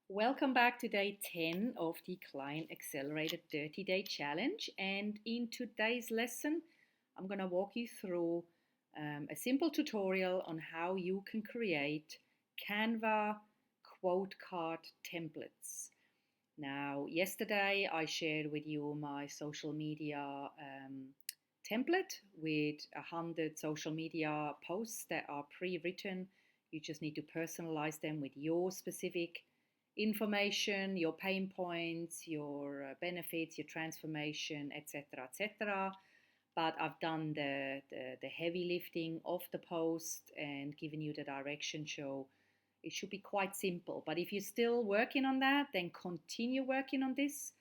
Welcome back to day 10 of the Client Accelerated 30 Day Challenge. And in today's lesson, I'm going to walk you through a simple tutorial on how you can create Canva quote card templates. Now, yesterday I shared with you my social media template with 100 social media posts that are pre-written. You just need to personalize them with your specific information, your pain points, your benefits, your transformation, etc., etc. But I've done the heavy lifting of the post and given you the direction. So it should be quite simple. But if you're still working on that, then continue working on this.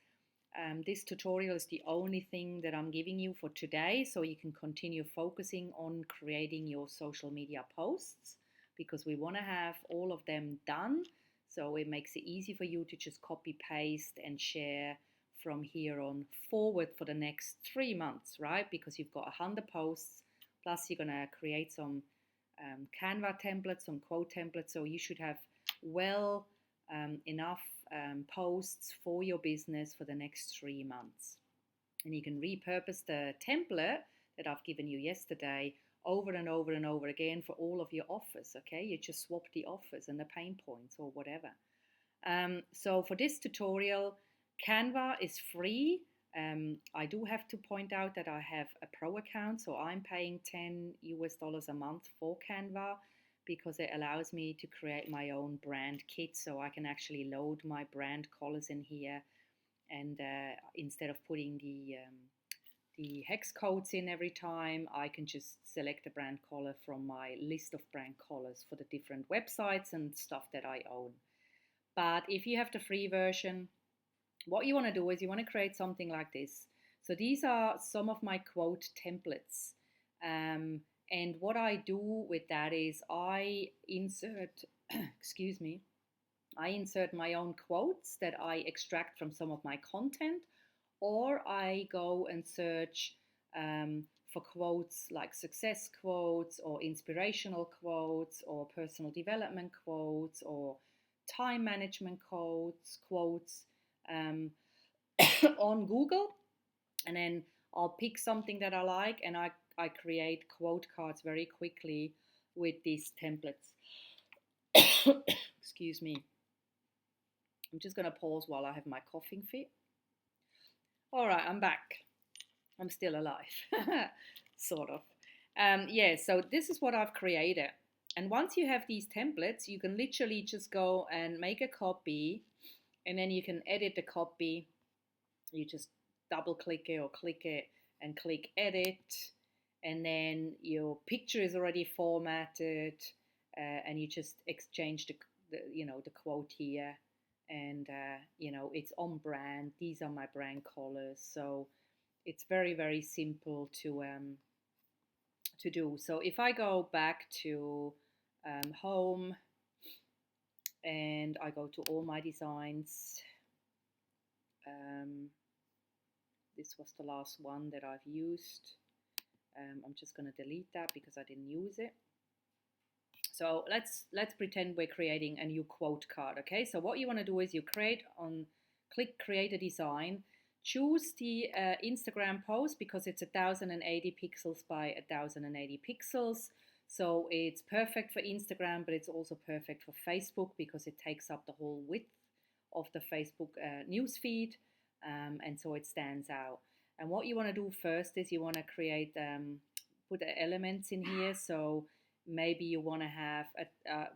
This tutorial is the only thing that I'm giving you for today, so you can continue focusing on creating your social media posts because we want to have all of them done. So it makes it easy for you to just copy, paste, and share from here on forward for the next 3 months, right? Because you've got 100 posts, plus you're going to create some Canva templates, some quote templates. So you should have well enough posts for your business for the next 3 months. And you can repurpose the template that I've given you yesterday over and over and over again for all of your offers. Okay, you just swap the offers and the pain points or whatever. So for this tutorial, Canva is free. I do have to point out that I have a pro account, so I'm paying $10 a month for Canva because it allows me to create my own brand kit, so I can actually load my brand colors in here, and instead of putting the hex codes in every time, I can just select a brand color from my list of brand colors for the different websites and stuff that I own. But if you have the free version, what you want to do is you want to create something like this. So these are some of my quote templates. And what I do with that is I insert, excuse me, I insert my own quotes that I extract from some of my content, or I go and search for quotes like success quotes or inspirational quotes or personal development quotes or time management quotes um, on Google, and then I'll pick something that I like, and I create quote cards very quickly with these templates. Excuse me. I'm just going to pause while I have my coughing fit. All right, I'm back. I'm still alive, sort of. Yeah, so this is what I've created. And once you have these templates, you can literally just go and make a copy, and then you can edit the copy. You just double click it or click it and click edit, and then your picture is already formatted, and you just exchange the quote here, and it's on brand. These are my brand colors, so it's very, very simple to do. So if I go back to home and I go to all my designs, this was the last one that I've used. I'm just going to delete that because I didn't use it. So let's pretend we're creating a new quote card. Okay, so what you want to do is you click create a design, choose the Instagram post because it's 1080 pixels by 1080 pixels. So it's perfect for Instagram, but it's also perfect for Facebook because it takes up the whole width of the Facebook newsfeed, and so it stands out. And what you want to do first is you want to put the elements in here. So maybe you want to have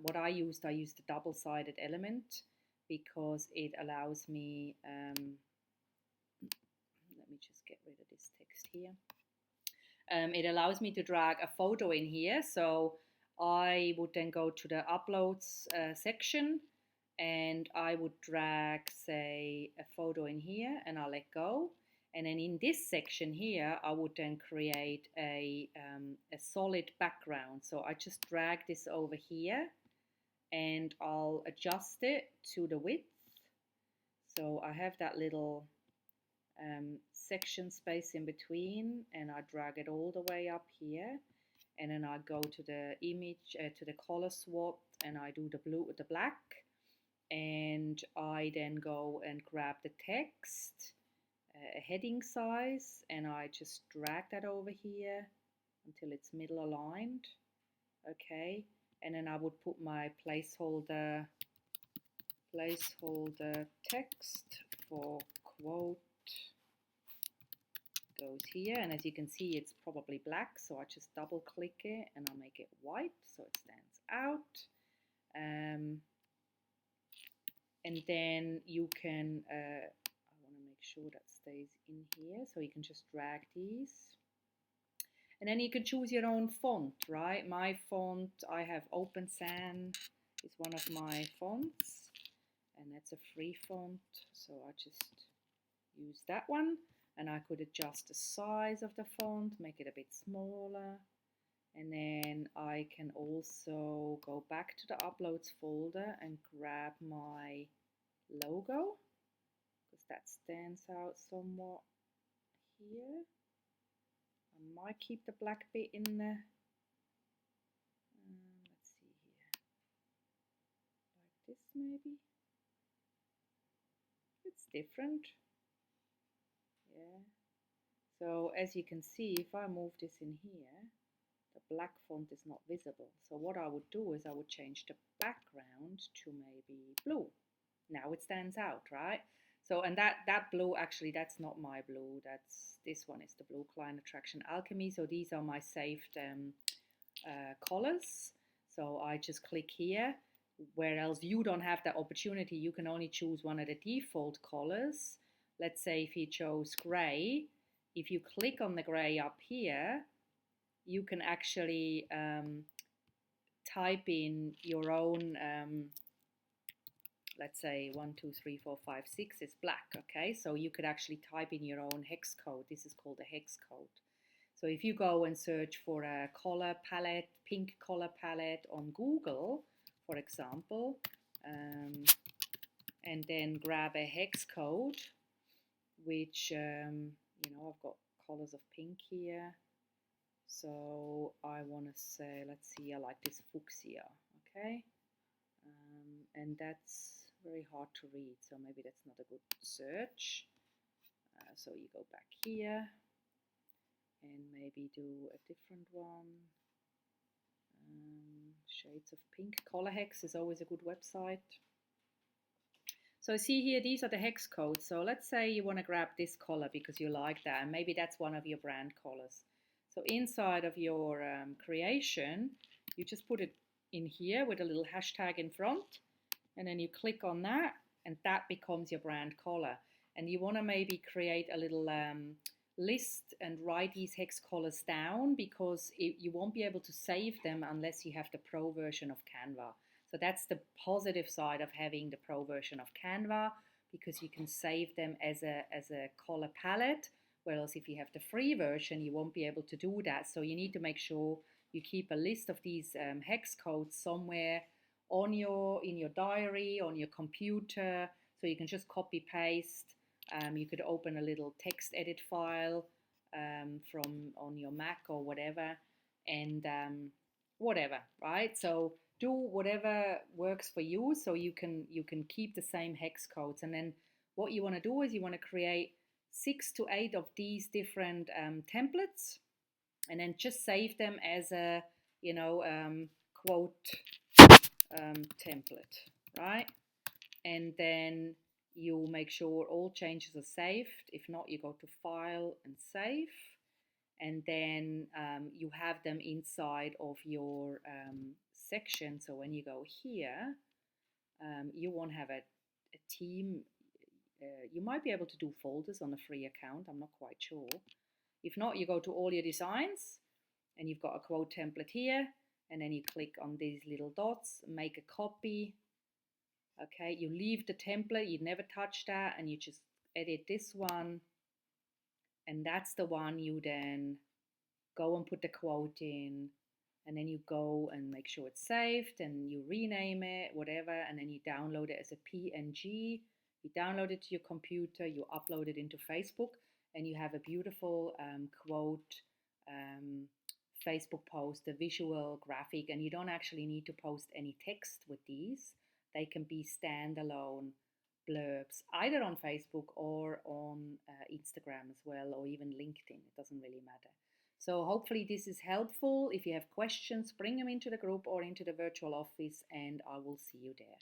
what I used a double-sided element because it allows me, let me just get rid of this text here. It allows me to drag a photo in here. So I would then go to the uploads section, and I would drag, say, a photo in here, and I'll let go. And then in this section here, I would then create a solid background. So I just drag this over here, and I'll adjust it to the width. So I have that little section space in between, and I drag it all the way up here. And then I go to the image, to the color swap, and I do the blue with the black. And and I then go and grab the text, a heading size, and I just drag that over here until it's middle aligned. Okay, and then I would put my placeholder text for quote goes here, and as you can see it's probably black, so I just double click it and I'll make it white so it stands out. And then you can I want to make sure that stays in here, so you can just drag these, and then you can choose your own font, right? My font, I have Open San, is one of my fonts, and that's a free font, so I just use that one. And I could adjust the size of the font, make it a bit smaller, and then I can also go back to the uploads folder and grab my logo, because that stands out somewhat here. I might keep the black bit in there. Let's see here, like this maybe. It's different. Yeah. So as you can see, if I move this in here, the black font is not visible. So what I would do is I would change the background to maybe blue. Now it stands out, right? So, and that blue, actually, that's not my blue. This one is the blue Client Attraction Alchemy. So these are my saved colors. So I just click here. Where else you don't have that opportunity, you can only choose one of the default colors. Let's say if you chose gray, if you click on the gray up here, you can actually type in your own, let's say 1, 2, 3, 4, 5, 6 is black, okay? So you could actually type in your own hex code. This is called a hex code. So if you go and search for a color palette, pink color palette on Google, for example, and then grab a hex code, which, you know, I've got colors of pink here. So I want to say, let's see, I like this fuchsia, okay? And that's very hard to read, so maybe that's not a good search. So you go back here and maybe do a different one. Shades of Pink. Color Hex is always a good website. So see here, these are the hex codes. So let's say you want to grab this color because you like that, and maybe that's one of your brand colors. So inside of your creation, you just put it in here with a little hashtag in front, and then you click on that, and that becomes your brand color. And you want to maybe create a little list and write these hex colors down, because you won't be able to save them unless you have the pro version of Canva. So that's the positive side of having the pro version of Canva, because you can save them as a color palette, whereas if you have the free version, you won't be able to do that. So you need to make sure you keep a list of these hex codes somewhere in your diary, on your computer, so you can just copy paste. You could open a little text edit file from on your Mac or whatever, and whatever, right? So do whatever works for you, so you can keep the same hex codes. And then what you want to do is you want to create 6 to 8 of these different templates, and then just save them as a quote template, right? And then you make sure all changes are saved. If not, you go to File and Save, and then you have them inside of your section. So when you go here, you won't have a team. You might be able to do folders on a free account, I'm not quite sure. If not, you go to all your designs, and you've got a quote template here, and then you click on these little dots, make a copy. Okay, you leave the template, you never touch that, and you just edit this one, and that's the one you then go and put the quote in, and then you go and make sure it's saved, and you rename it, whatever, and then you download it as a PNG. You download it to your computer, you upload it into Facebook, and you have a beautiful quote Facebook post, a visual graphic, and you don't actually need to post any text with these. They can be standalone blurbs, either on Facebook or on Instagram as well, or even LinkedIn. It doesn't really matter. So hopefully this is helpful. If you have questions, bring them into the group or into the virtual office, and I will see you there.